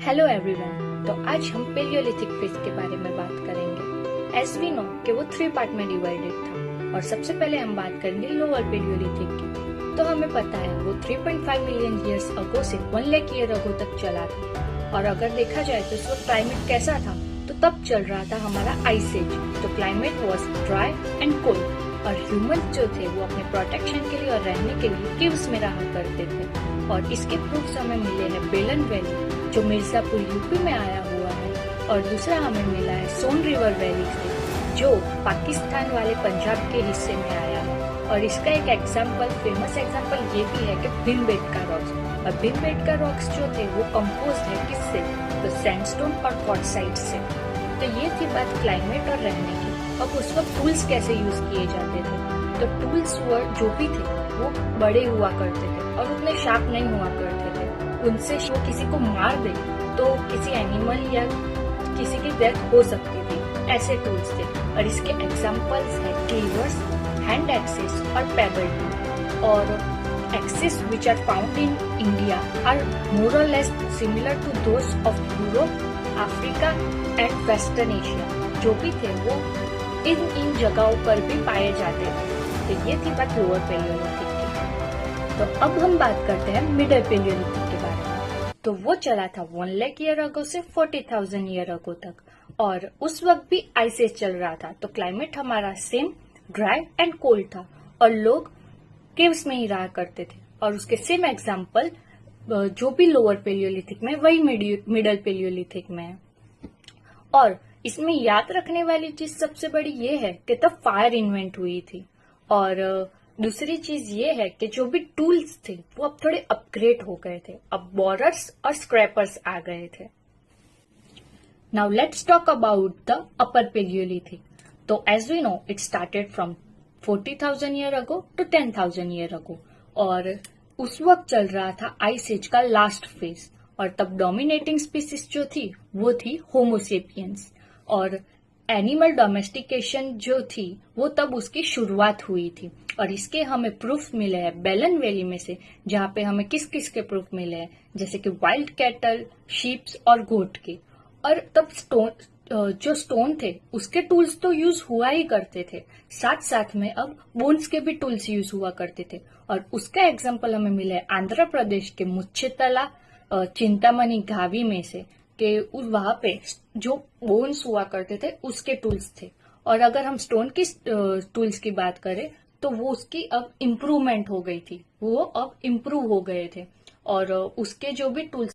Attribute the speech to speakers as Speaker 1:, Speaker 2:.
Speaker 1: Hello everyone. तो आज हम पेलियोलिथिक फेज के बारे में बात करेंगे। एज वी नो कि वो 3 पार्ट में डिवाइडेड था और सबसे पहले हम बात करेंगे लोअर पेलियोलिथिक की। तो हमें पता है वो 3.5 मिलियन ईयर्स अगो से 1 लाख ईयर अगो तक चला था। और अगर देखा जाए तो उस वक्त क्लाइमेट कैसा था, तो तब चल रहा था हमारा आइस एज। तो climate was dry and cold और ह्यूमंस जो थे वो अपने प्रोटेक्शन के लिए और रहने के लिए केव्स में रहा करते थे। और इसके प्रूफ्स हमें मिले हैं बेलन वैली जो मिर्जापुर यूपी में आया हुआ है, और दूसरा हमें मिला है सोन रिवर वैली से जो पाकिस्तान वाले पंजाब के हिस्से में आया है। और इसका एक एग्जाम्पल, फेमस एग्जाम्पल ये भी है कि भीमबेटका रॉक्स। और भीमबेटका रॉक्स जो थे वो कंपोज है किससे, तो सैंडस्टोन और क्वार्टसाइट से। तो ये थी बात क्लाइमेट और रहने की। अब उस वक्त टूल्स कैसे यूज किए जाते थे, तो टूल्स जो भी थे वो बड़े हुआ करते थे और उतने शार्प नहीं हुआ करते थे। उनसे वो किसी को मार दे तो किसी एनिमल या किसी की डेथ हो सकती थी, ऐसे टूल्स थे। और इसके एग्जांपल्स है क्लीवर्स, हैंड एक्सेस और पेबल टूल। और axes which are found in India are more or less similar to those of Europe, Africa and western Asia. जो भी थे वो इन जगहों पर भी पाए जाते थे। तो ये थी बात लोअर पेलियोलिथिक की। तो अब हम बात करते हैं मिडिल पेलियोलिथिक के बारे में। तो वो चला था 1 लाख ईयर अगो से 40,000 ईयर अगो तक, और उस वक्त भी आइस एज चल रहा था। तो क्लाइमेट हमारा सेम ड्राई एंड कोल्ड था और लोग केव्स में ही रहा करते थे। और उसके सेम एग्जाम्पल जो भी लोअर पेलियोलिथिक में वही मिडिल पेलियोलिथिक में है। और इसमें याद रखने वाली चीज सबसे बड़ी ये है कि तब फायर इन्वेंट हुई थी। और दूसरी चीज ये है कि जो भी टूल्स थे वो अब थोड़े अपग्रेड हो गए थे। अब बोरर्स और स्क्रैपर्स आ गए थे। Now let's talk about the upper palaeolithic. तो as we know it started from 40,000 year ago to 10,000 year ago. और उस वक्त चल रहा था आइस एज का लास्ट फेज। और तब डोमिनेटिंग स्पीसीज जो थी वो थी होमोसेपियंस। और एनिमल डोमेस्टिकेशन जो थी वो तब उसकी शुरुआत हुई थी। और इसके हमें प्रूफ मिले हैं बेलन वैली में से, जहाँ पे हमें किस किस के प्रूफ मिले हैं, जैसे कि वाइल्ड कैटल, शीप्स और गोट के। और तब जो स्टोन थे उसके टूल्स तो यूज हुआ ही करते थे, साथ साथ में अब बोन्स के भी टूल्स यूज हुआ करते थे। और उसका एग्जाम्पल हमें मिला है आंध्र प्रदेश के मुच्छतला चिंतामणि घावी में से, कि वहां पे जो बोन्स हुआ करते थे उसके टूल्स थे। और अगर हम स्टोन की टूल्स की बात करें तो वो उसकी अब इम्प्रूवमेंट हो गई थी, वो अब इम्प्रूव हो गए थे। और उसके जो भी टूल्स